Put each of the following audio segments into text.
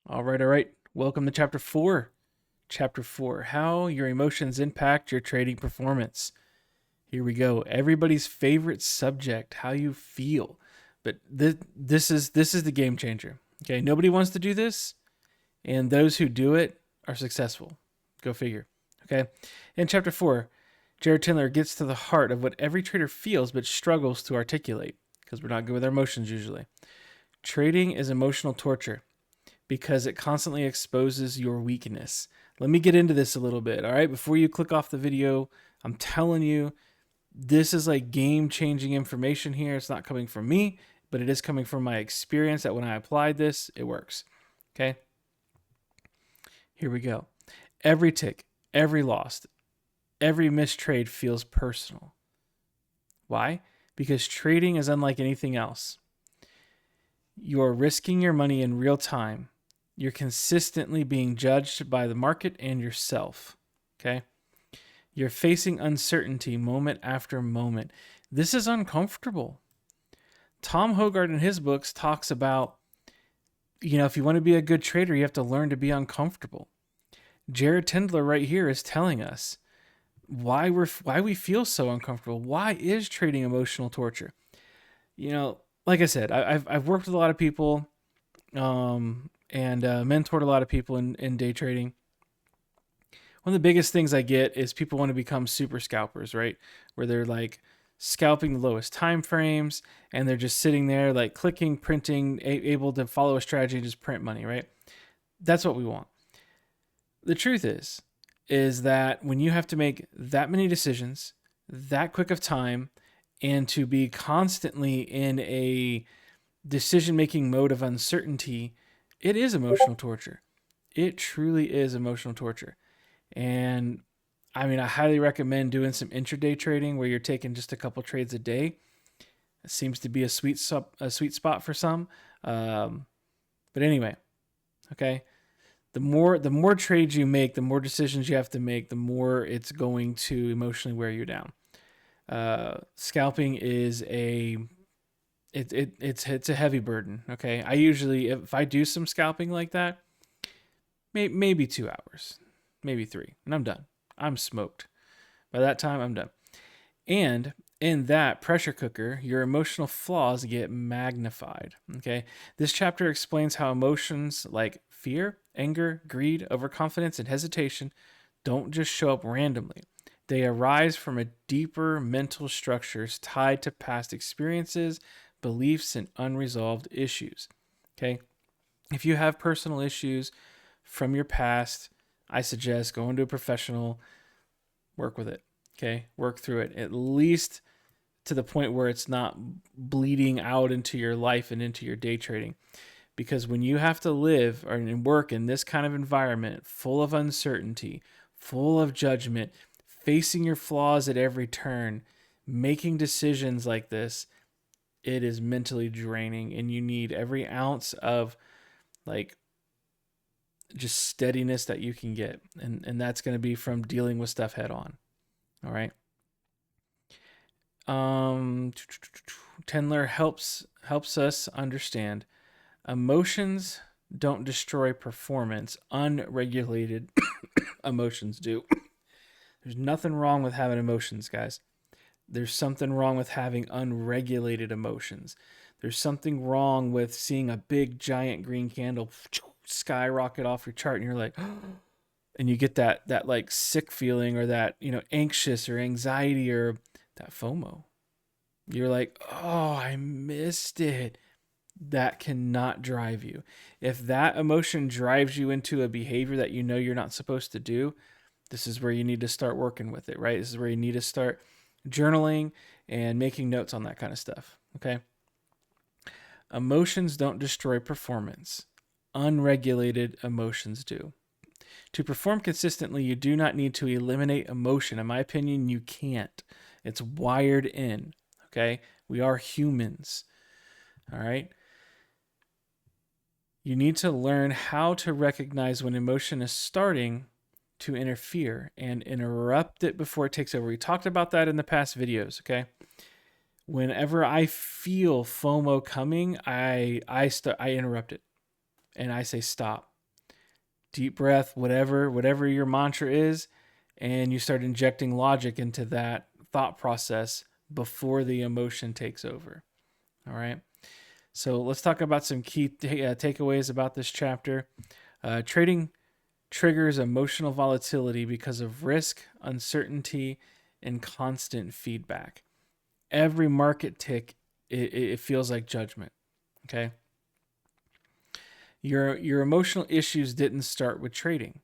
All right, all right. Welcome to chapter 4. Chapter 4, how your emotions impact your trading performance. Here we go. Everybody's favorite subject, how you feel. But this is the game changer. Okay, nobody wants to do this, and those who do it are successful. Go figure. Okay? In chapter 4, Jared Tendler gets to the heart of what every trader feels but struggles to articulate because we're not good with our emotions usually. Trading is emotional torture because it constantly exposes your weakness. Let me get into this a little bit, all right? Before you click off the video, I'm telling you, this is like game changing information here. It's not coming from me, but it is coming from my experience that when I applied this, it works. Okay? Here we go. Every tick, every loss, every missed trade feels personal. Why? Because trading is unlike anything else. You're risking your money in real time. You're consistently being judged by the market and yourself. Okay? You're facing uncertainty moment after moment. This is uncomfortable. Tom Hogarth in his books talks about, if you want to be a good trader, you have to learn to be uncomfortable. Jared Tendler right here is telling us why we feel so uncomfortable. Why is trading emotional torture? Like I said, I've worked with a lot of people, and mentored a lot of people in day trading. One of the biggest things I get is people want to become super scalpers, right? Where they're like scalping the lowest time frames and they're just sitting there like clicking, printing, able to follow a strategy and just print money, right? That's what we want. The truth is that when you have to make that many decisions, that quick of time, and to be constantly in a decision-making mode of uncertainty, it is emotional torture. It truly is emotional torture. And I mean, I highly recommend doing some intraday trading where you're taking just a couple trades a day. It seems to be a sweet spot for some. But anyway, okay. The more trades you make, the more decisions you have to make, the more it's going to emotionally wear you down. Scalping is it's a heavy burden. Okay, I usually, if I do some scalping like that, maybe 2 hours, maybe 3, and I'm done. I'm smoked. By that time, I'm done. And in that pressure cooker, your emotional flaws get magnified. Okay, this chapter explains how emotions like fear, anger, greed, overconfidence, and hesitation don't just show up randomly. They arise from a deeper mental structures tied to past experiences, beliefs, and unresolved issues. Okay? If you have personal issues from your past, I suggest going to a professional, work with it. Okay? Work through it. At least to the point where it's not bleeding out into your life and into your day trading. Because when you have to live or work in this kind of environment full of uncertainty, full of judgment, facing your flaws at every turn, making decisions like this, it is mentally draining, and you need every ounce of like just steadiness that you can get. And that's going to be from dealing with stuff head on. All right. Tendler helps us understand emotions don't destroy performance. Unregulated emotions do. There's nothing wrong with having emotions, guys. There's something wrong with having unregulated emotions. There's something wrong with seeing a big giant green candle skyrocket off your chart and you're like and you get that like sick feeling or that, anxious or anxiety or that FOMO. You're like, "Oh, I missed it." That cannot drive you. If that emotion drives you into a behavior that you know you're not supposed to do, this is where you need to start working with it, right? This is where you need to start journaling and making notes on that kind of stuff, okay? Emotions don't destroy performance. Unregulated emotions do. To perform consistently, you do not need to eliminate emotion. In my opinion, you can't. It's wired in, okay? We are humans, all right? You need to learn how to recognize when emotion is starting to interfere and interrupt it before it takes over. We talked about that in the past videos, okay? Whenever I feel FOMO coming, I interrupt it and I say stop. deep breath, whatever your mantra is, and you start injecting logic into that thought process before the emotion takes over. All right. So let's talk about some key takeaways about this chapter. Trading triggers emotional volatility because of risk, uncertainty, and constant feedback. Every market tick, it feels like judgment. Okay. Your emotional issues didn't start with trading.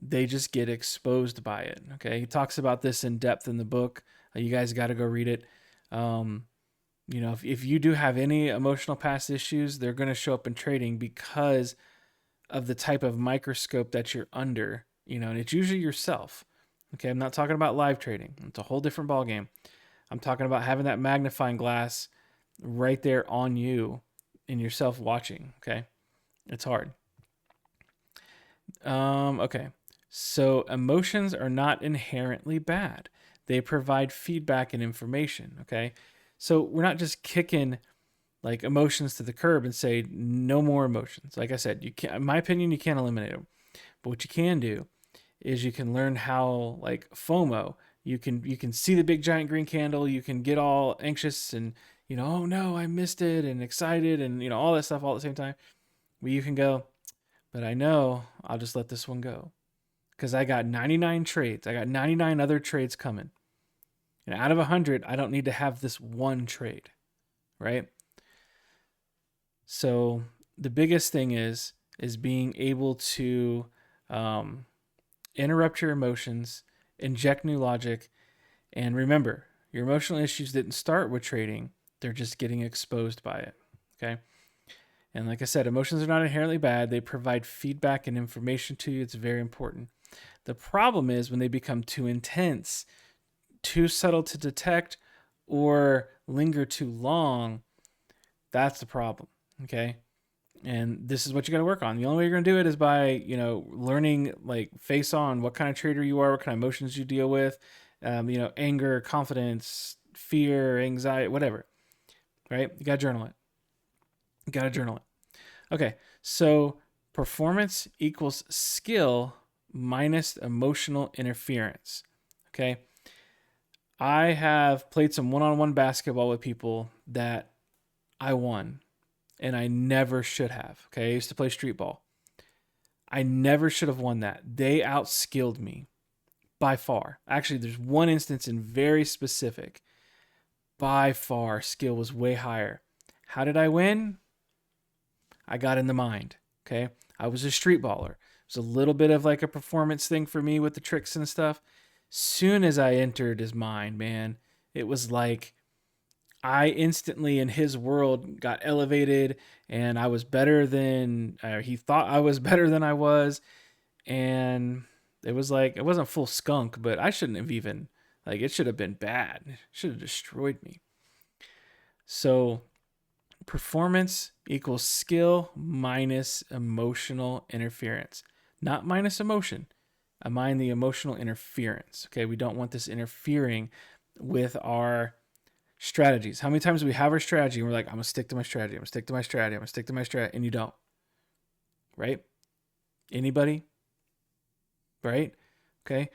They just get exposed by it. Okay. He talks about this in depth in the book. You guys got to go read it. If you do have any emotional past issues, they're going to show up in trading because of the type of microscope that you're under, and it's usually yourself. Okay. I'm not talking about live trading. It's a whole different ballgame. I'm talking about having that magnifying glass right there on you and yourself watching. Okay. It's hard. Okay. So emotions are not inherently bad. They provide feedback and information. Okay. So we're not just kicking like emotions to the curb and say no more emotions. Like I said, you can't, in my opinion, you can't eliminate them. But what you can do is you can learn how, like FOMO, you can see the big giant green candle, you can get all anxious and oh no, I missed it, and excited, and all that stuff all at the same time. But you can go, but I know I'll just let this one go because I got 99 trades. I got 99 other trades coming, and out of 100, I don't need to have this one trade, right? So the biggest thing is being able to interrupt your emotions, inject new logic, and remember, your emotional issues didn't start with trading. They're just getting exposed by it. Okay. And like I said, emotions are not inherently bad. They provide feedback and information to you. It's very important. The problem is when they become too intense, too subtle to detect, or linger too long. That's the problem. Okay. And this is what you got to work on. The only way you're going to do it is by, learning like face on what kind of trader you are, what kind of emotions you deal with, anger, confidence, fear, anxiety, whatever, right? You got to journal it. Okay. So performance equals skill minus emotional interference. Okay. I have played some one-on-one basketball with people that I won. And I never should have. Okay, I used to play street ball. I never should have won that. They outskilled me by far. Actually, there's one instance in very specific. By far, skill was way higher. How did I win? I got in the mind. Okay, I was a street baller. It was a little bit of like a performance thing for me with the tricks and stuff. Soon as I entered his mind, man, it was like I instantly in his world got elevated and I was better than he thought I was better than I was. And it was like, it wasn't full skunk, but I shouldn't have even, like, it should have been bad. It should have destroyed me. So performance equals skill minus emotional interference, not minus emotion. I mind the emotional interference. Okay. We don't want this interfering with our strategies. How many times do we have our strategy and we're like, I'm gonna stick to my strategy, I'm gonna stick to my strategy, I'm gonna stick to my strategy, and you don't, right? Anybody? Right? Okay.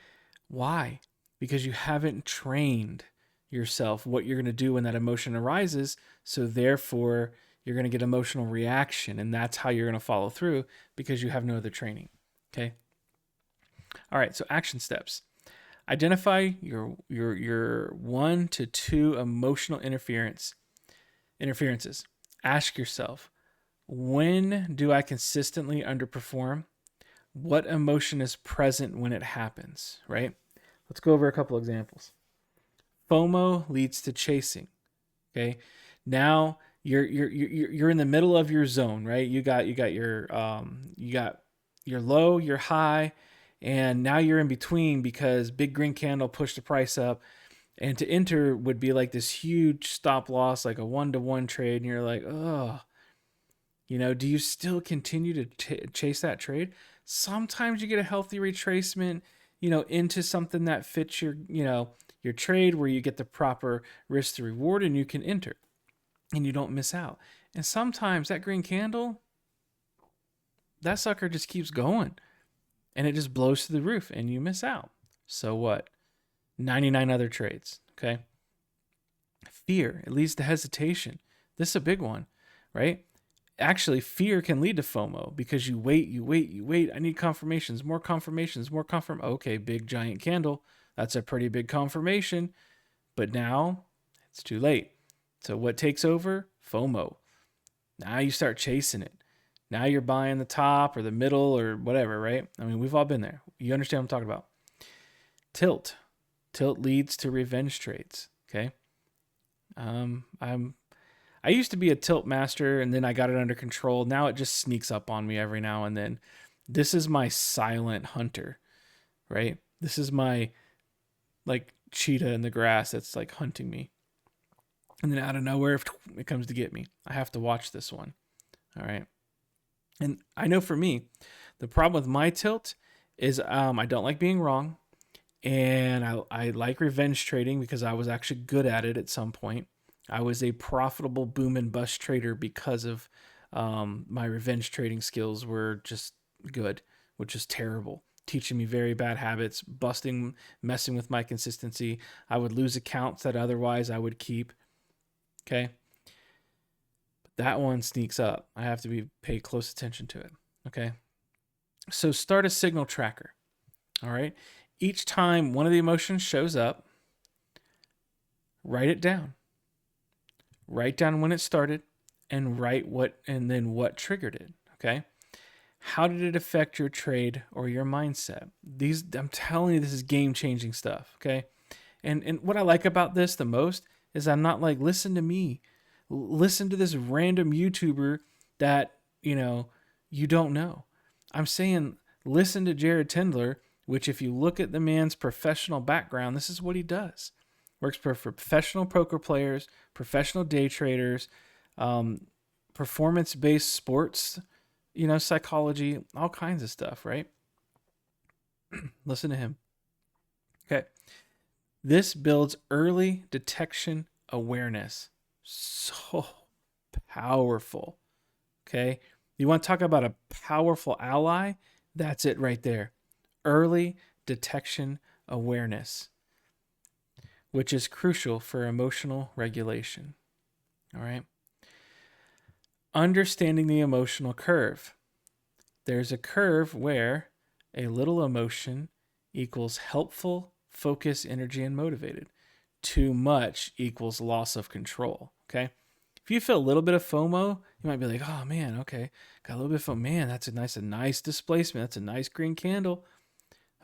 Why? Because you haven't trained yourself what you're gonna do when that emotion arises. So therefore, you're gonna get emotional reaction, and that's how you're gonna follow through because you have no other training. Okay. All right. So action steps. Identify your 1 to 2 emotional interferences. Ask yourself, when do I consistently underperform? What emotion is present when it happens, right? Let's go over a couple examples. FOMO leads to chasing. Okay? Now you're in the middle of your zone, right? You got your low, your high, and now you're in between because big green candle pushed the price up. And to enter would be like this huge stop loss, like a 1-to-1 trade. And you're like, oh, do you still continue to chase that trade? Sometimes you get a healthy retracement, into something that fits your trade where you get the proper risk to reward and you can enter and you don't miss out. And sometimes that green candle, that sucker just keeps going. and it just blows to the roof and you miss out. So what? 99 other trades. Okay. Fear, it leads to hesitation. This is a big one, right? Actually, fear can lead to FOMO because you wait. I need confirmations, more confirmations, more confirm. Okay, big giant candle. That's a pretty big confirmation. But now it's too late. So what takes over? FOMO. Now you start chasing it. Now you're buying the top or the middle or whatever, right? I mean, we've all been there. You understand what I'm talking about. Tilt. Tilt leads to revenge trades. Okay. I used to be a tilt master and then I got it under control. Now it just sneaks up on me every now and then. This is my silent hunter, right? This is my like cheetah in the grass that's like hunting me. And then out of nowhere, it comes to get me. I have to watch this one. All right. And I know for me, the problem with my tilt is I don't like being wrong. And I like revenge trading because I was actually good at it at some point. I was a profitable boom and bust trader because of my revenge trading skills were just good, which is terrible. Teaching me very bad habits, messing with my consistency. I would lose accounts that otherwise I would keep. Okay. But that one sneaks up. I have to pay close attention to it. Okay. So start a signal tracker. All right. Each time one of the emotions shows up, write it down. Write down when it started and then what triggered it. Okay. How did it affect your trade or your mindset? I'm telling you, this is game-changing stuff. Okay. And what I like about this the most is I'm not like, listen to me. Listen to this random YouTuber that, you don't know. I'm saying listen to Jared Tendler, which if you look at the man's professional background, this is what he does. Works for professional poker players, professional day traders, performance-based sports, psychology, all kinds of stuff, right? Listen to him. Okay. This builds early detection awareness. So powerful. Okay. You want to talk about a powerful ally? That's it right there. Early detection awareness, which is crucial for emotional regulation. All right. Understanding the emotional curve. There's a curve where a little emotion equals helpful, focus, energy, and motivated. Too much equals loss of control. Okay. If you feel a little bit of FOMO, you might be like, oh man, okay, got a little bit of FOMO. Man, that's a nice displacement. That's a nice green candle.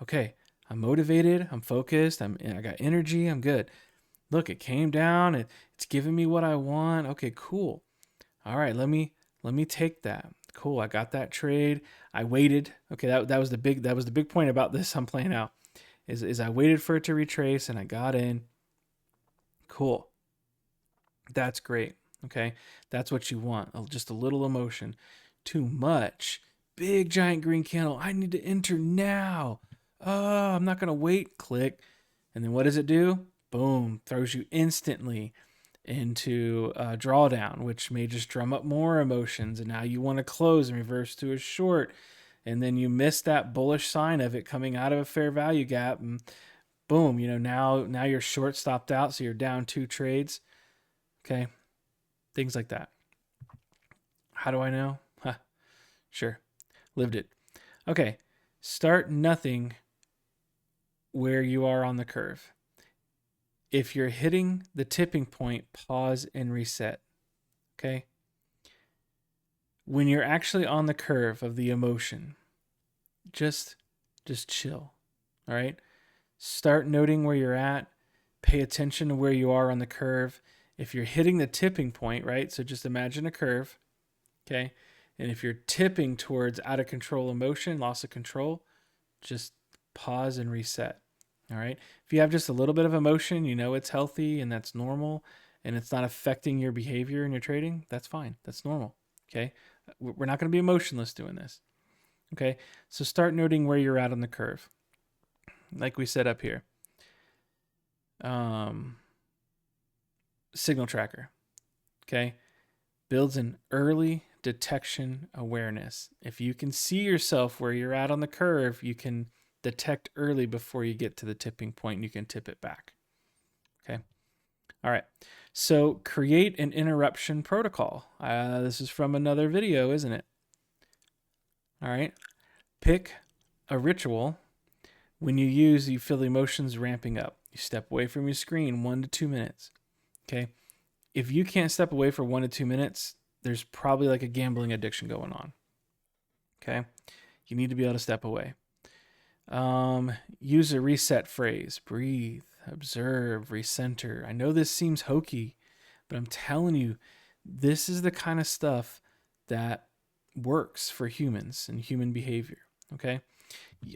Okay, I'm motivated. I'm focused. I got energy. I'm good. Look, it came down. It's giving me what I want. Okay, cool. All right, let me take that. Cool. I got that trade. I waited. Okay, that was the big point about this I'm playing out. Is I waited for it to retrace and I got in. Cool. That's great. Okay, that's what you want. Just a little emotion. Too much. Big giant green candle. I need to enter now. Oh, I'm not gonna wait. Click. And then what does it do? Boom. Throws you instantly into a drawdown, which may just drum up more emotions. And now you want to close and reverse to a short. And then you miss that bullish sign of it coming out of a fair value gap. And boom, now you're short stopped out. So you're down 2 trades. Okay. Things like that. How do I know? Sure. Lived it. Okay. Start nothing where you are on the curve. If you're hitting the tipping point, pause and reset. Okay? When you're actually on the curve of the emotion, just chill. All right? Start noting where you're at. Pay attention to where you are on the curve. If you're hitting the tipping point, right? So just imagine a curve. Okay? And if you're tipping towards out of control emotion, loss of control, just pause and reset. All right. If you have just a little bit of emotion, it's healthy and that's normal and it's not affecting your behavior in your trading, that's fine. That's normal. Okay. We're not going to be emotionless doing this. Okay. So start noting where you're at on the curve. Like we set up here. Signal tracker. Okay. Builds an early detection awareness. If you can see yourself where you're at on the curve, you can detect early before you get to the tipping point and you can tip it back. Okay. All right. So create an interruption protocol. This is from another video, isn't it? All right. Pick a ritual. When you feel the emotions ramping up. You step away from your screen 1 to 2 minutes. Okay. If you can't step away for 1 to 2 minutes, there's probably like a gambling addiction going on. Okay. You need to be able to step away. Use a reset phrase. Breathe, observe, recenter. I know this seems hokey, but I'm telling you, this is the kind of stuff that works for humans and human behavior. Okay.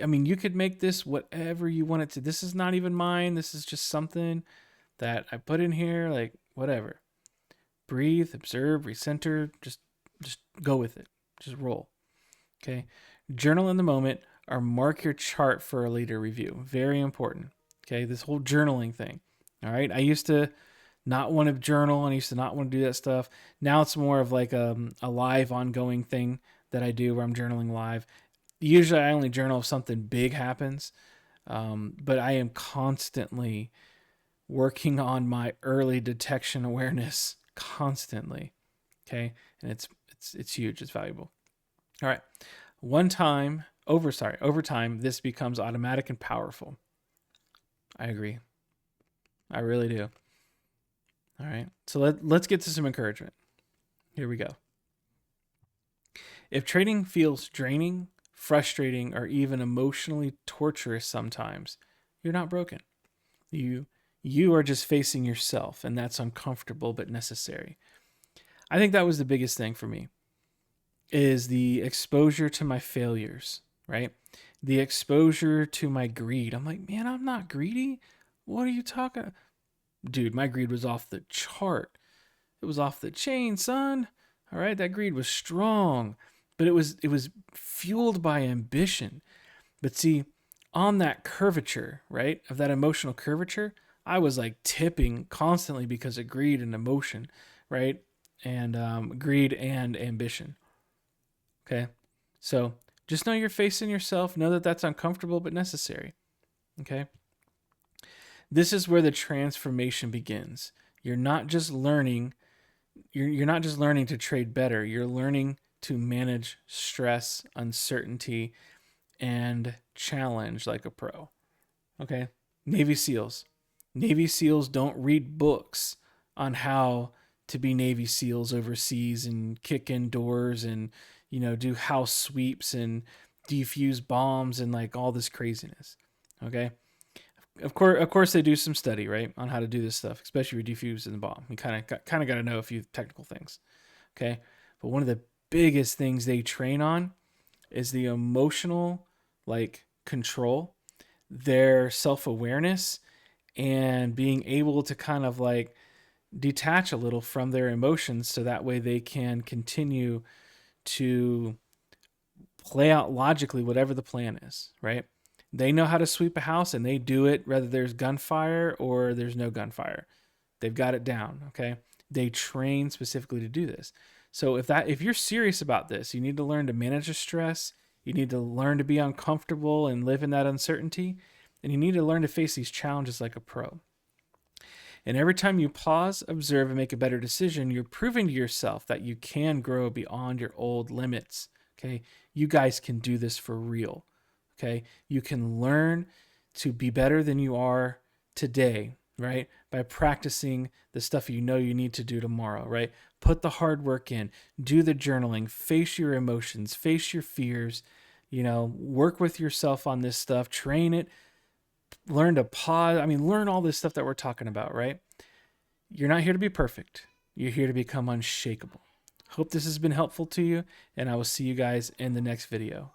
I mean, you could make this whatever you want it to. This is not even mine. This is just something that I put in here, like whatever. Breathe, observe, recenter, just go with it. Just roll. Okay. Journal in the moment or mark your chart for a later review. Very important. Okay. This whole journaling thing. All right. I used to not want to journal and I used to not want to do that stuff. Now it's more of like a live ongoing thing that I do where I'm journaling live. Usually I only journal if something big happens, but I am constantly working on my early detection awareness constantly. Okay. And it's huge. It's valuable. All right. Over time, this becomes automatic and powerful. I agree. I really do. All right. So let's get to some encouragement. Here we go. If trading feels draining, frustrating, or even emotionally torturous sometimes, you're not broken. You are just facing yourself, and that's uncomfortable but necessary. I think that was the biggest thing for me, is the exposure to my failures, right? The exposure to my greed. I'm like, man, I'm not greedy. What are you talking about? Dude, my greed was off the chart. It was off the chain, son. All right, that greed was strong, but it was fueled by ambition. But see, on that curvature, right, of that emotional curvature, I was like tipping constantly because of greed and emotion, right? And greed and ambition. Okay. So just know you're facing yourself. Know that that's uncomfortable but necessary. Okay. This is where the transformation begins. You're not just learning. You're not just learning to trade better. You're learning to manage stress, uncertainty, and challenge like a pro. Okay. Navy SEALs. Navy SEALs don't read books on how to be Navy SEALs overseas and kick in doors and, do house sweeps and defuse bombs and like all this craziness. Okay. Of course, they do some study, right, on how to do this stuff, especially if you're defusing the bomb. You kind of got to know a few technical things. Okay. But one of the biggest things they train on is the emotional, like, control, their self-awareness, and being able to kind of like detach a little from their emotions so that way they can continue to play out logically whatever the plan is, right? They know how to sweep a house and they do it whether there's gunfire or there's no gunfire. They've got it down, okay? They train specifically to do this. So if you're serious about this, you need to learn to manage the stress, you need to learn to be uncomfortable and live in that uncertainty, and you need to learn to face these challenges like a pro. And every time you pause, observe, and make a better decision, you're proving to yourself that you can grow beyond your old limits. Okay. You guys can do this for real. Okay. You can learn to be better than you are today, right? By practicing the stuff you need to do tomorrow, right? Put the hard work in, do the journaling, face your emotions, face your fears, work with yourself on this stuff, train it, learn to pause. Learn all this stuff that we're talking about, right? You're not here to be perfect. You're here to become unshakable. Hope this has been helpful to you, and I will see you guys in the next video.